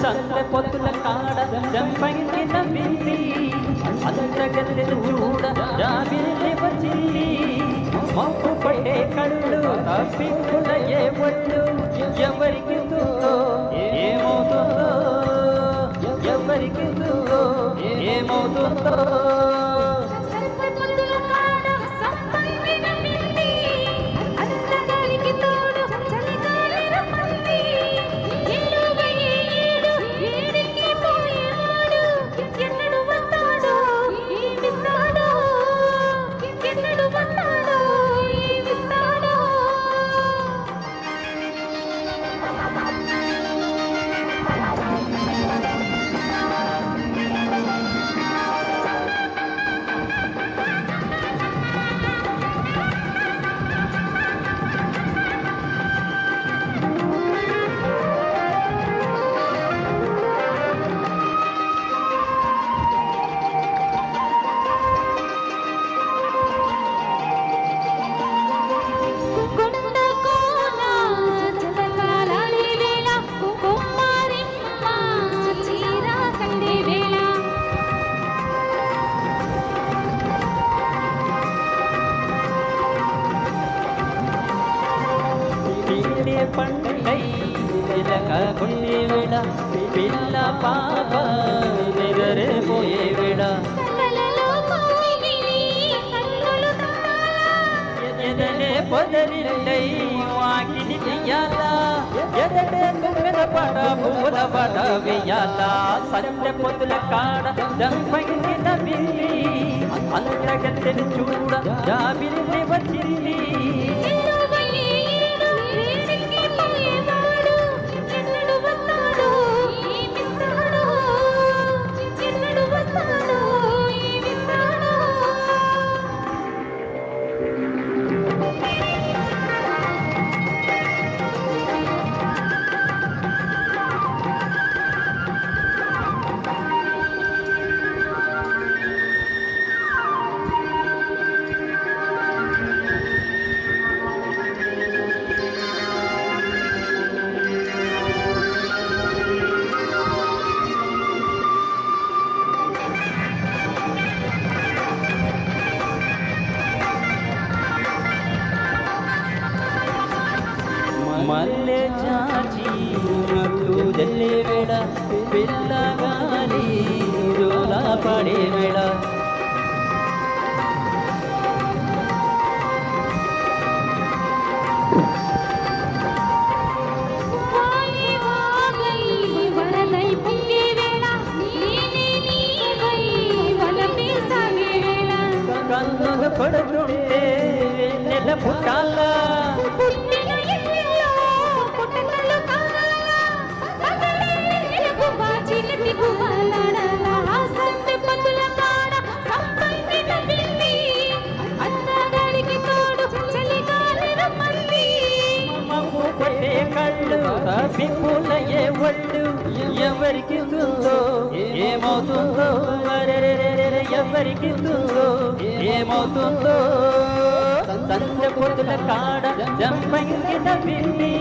సందె పొత్తుల కాడ జంపంగి నవ్వింది అందగత్తెను చూడ జాబిల్లి వచ్చింది మబ్బు పట్టే కళ్ళు తప్పిక్కుల ఏ ఒళ్ళు ఎవరికి తుందో ఏమవుతుందో ఎవరికి తుందో ఏమవుతుందో పండుగై తిలక కొట్టే వేళ పిల్ల పాప నిద్రపోయే వేళ ఎదనే పొదరిల్లై వాకిలి చెయ్యాల ఎదనే తుమ్మెద పడ పూల పడ వెయ్యాల సందె పొద్దుల కాడ జంపంగి నవ్వింది అందగత్తెను చూడ జాబిల్లి వచ్చింది మల్లె చాచి మత్తు జల్లే వేళ పిల్లగాలి జోల పడే వేళ కన్నులు పడుతుంటే నెల పుట్టాల కళ్ళు తప్పిక్కుల ఏ ఒళ్ళు ఎవరికి తుందో ఏమవుతుందో ఎవరికి తుందో ఏమవుతుందో సందె పొద్దుల కాడ జంపంగి నవ్వింది